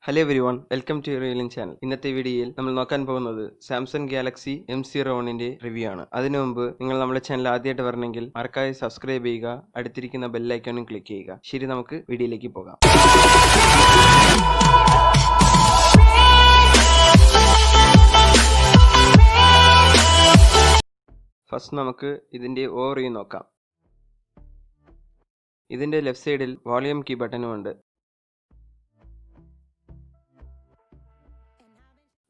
Hello everyone, welcome to your Revealing channel. ഇന്നത്തെ വീഡിയോയിൽ നമ്മൾ നോക്കാൻ പോകുന്നത് സാംസങ് ഗാലക്സി M01ന്റെ റിവ്യൂ ആണ്. അതിനു മുമ്പ് നിങ്ങൾ നമ്മുടെ ചാനൽ ആദ്യമായിട്ട് വരണമെങ്കിൽ മറക്കാതെ സബ്സ്ക്രൈബ് ചെയ്യുക, അടുത്തിരിക്കുന്ന ബെൽ ഐക്കണും ക്ലിക്ക് ചെയ്യുക. ശരി, നമുക്ക് വീഡിയോയിലേക്ക് പോകാം. ഫസ്റ്റ് നമുക്ക് ഇതിന്റെ ഓവർവ്യൂ നോക്കാം. ഇതിന്റെ ലെഫ്റ്റ് സൈഡിൽ വോളിയം കീ ബട്ടണും ഉണ്ട്.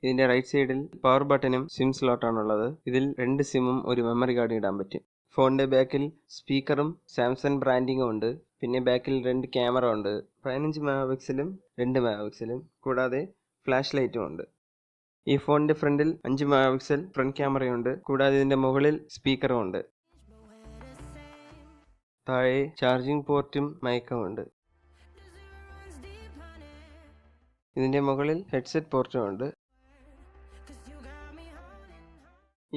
ഇതിന്റെ റൈറ്റ് സൈഡിൽ പവർ ബട്ടണും സിം സ്ലോട്ടാണുള്ളത്. ഇതിൽ 2 സിമ്മും ഒരു മെമ്മറി കാർഡ് ഇടാൻ പറ്റും. ഫോണിന്റെ ബാക്കിൽ സ്പീക്കറും സാംസങ് ബ്രാൻഡിങ്ങും ഉണ്ട്. പിന്നെ ബാക്കിൽ 2 ക്യാമറ ഉണ്ട്, 15 മെഗാ പിക്സലും 2 മെഗാ പിക്സലും, കൂടാതെ ഫ്ലാഷ് ലൈറ്റും ഉണ്ട്. ഈ ഫോണിന്റെ ഫ്രണ്ടിൽ 5 മെഗാ പിക്സൽ ഫ്രണ്ട് ക്യാമറയുണ്ട്, കൂടാതെ ഇതിന്റെ മുകളിൽ സ്പീക്കറും ഉണ്ട്. താഴെ ചാർജിംഗ് പോർട്ടും മൈക്കും ഉണ്ട്. ഇതിന്റെ മുകളിൽ ഹെഡ്സെറ്റ് പോർട്ടും ഉണ്ട്.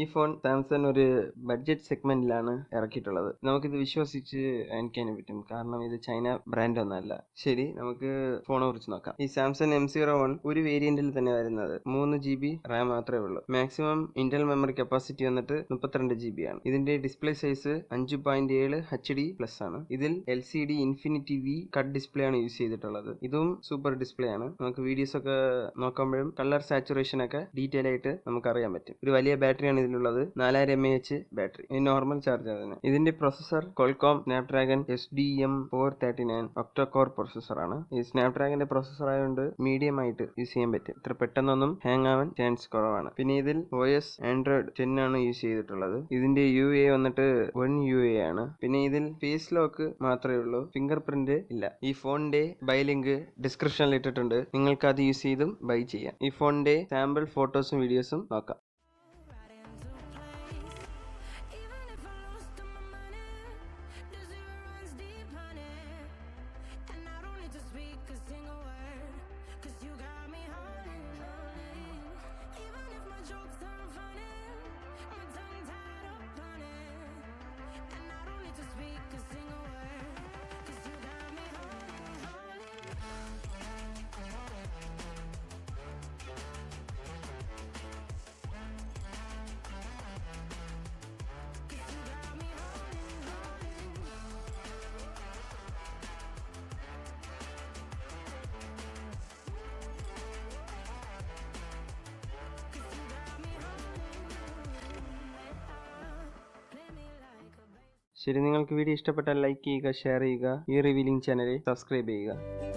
ഈ ഫോൺ സാംസങ് ഒരു ബഡ്ജറ്റ് സെഗ്മെന്റിലാണ് ഇറക്കിയിട്ടുള്ളത്. നമുക്കിത് വിശ്വസിച്ച് വാങ്ങിക്കാനും പറ്റും, കാരണം ഇത് ചൈന ബ്രാൻഡ് ഒന്നല്ല. ശരി, നമുക്ക് ഫോണെ കുറിച്ച് നോക്കാം. ഈ സാംസങ് M01 ഒരു വേരിയന്റിൽ തന്നെ വരുന്നത് 3 GB റാം മാത്രമേ ഉള്ളൂ. മാക്സിമം ഇന്റൽ മെമ്മറി കപ്പാസിറ്റി വന്നിട്ട് 32 GB ആണ്. ഇതിന്റെ ഡിസ്പ്ലേ സൈസ് 5.7 HD പ്ലസ് ആണ്. ഇതിൽ LCD infinity V cut display ആണ് യൂസ് ചെയ്തിട്ടുള്ളത്. ഇതും സൂപ്പർ ഡിസ്പ്ലേ ആണ്. നമുക്ക് വീഡിയോസ് ഒക്കെ നോക്കുമ്പോഴും കളർ സാച്ചുറേഷൻ ഒക്കെ ഡീറ്റെയിൽ ആയിട്ട് നമുക്ക് അറിയാൻ പറ്റും. ഒരു വലിയ ബാറ്ററിയാണ് ഇതിലുള്ളത്, 4000 mAh ബാറ്ററി. ഇത് നോർമൽ ചാർജർ തന്നെ. ഇതിന്റെ processor Qualcomm snapdragon SDM439 octa core processor ആണ്. ഈ സ്നാപ്ഡ്രാഗന്റെ പ്രൊസസർ ആയതുകൊണ്ട് മീഡിയം ആയിട്ട് യൂസ് ചെയ്യാൻ പറ്റും. ഇത്ര പെട്ടെന്നൊന്നും ഹാങ് ആവാൻ ചാൻസ് കുറവാണ്. പിന്നെ ഇതിൽ OS Android 10 ആണ് യൂസ് ചെയ്തിട്ടുള്ളത്. ഇതിന്റെ UA വന്നിട്ട് 1 UA ആണ്. പിന്നെ ഇതിൽ ഫേസ് ലോക്ക് മാത്രമേ ഉള്ളൂ, ഫിംഗർ പ്രിന്റ് ഇല്ല. ഈ ഫോണിന്റെ ബൈ ലിങ്ക് ഡിസ്ക്രിപ്ഷനിൽ ഇട്ടിട്ടുണ്ട്, നിങ്ങൾക്ക് അത് യൂസ് ചെയ്തും ബൈ ചെയ്യാം. ഈ ഫോണിന്റെ സാമ്പിൾ ഫോട്ടോസും വീഡിയോസും നോക്കാം. ശരി, നിങ്ങൾക്ക് വീഡിയോ ഇഷ്ടപ്പെട്ടാൽ ലൈക്ക് ചെയ്യുക, ഷെയർ ചെയ്യുക, ഈ റിവീലിംഗ് ചാനൽ സബ്സ്ക്രൈബ് ചെയ്യുക.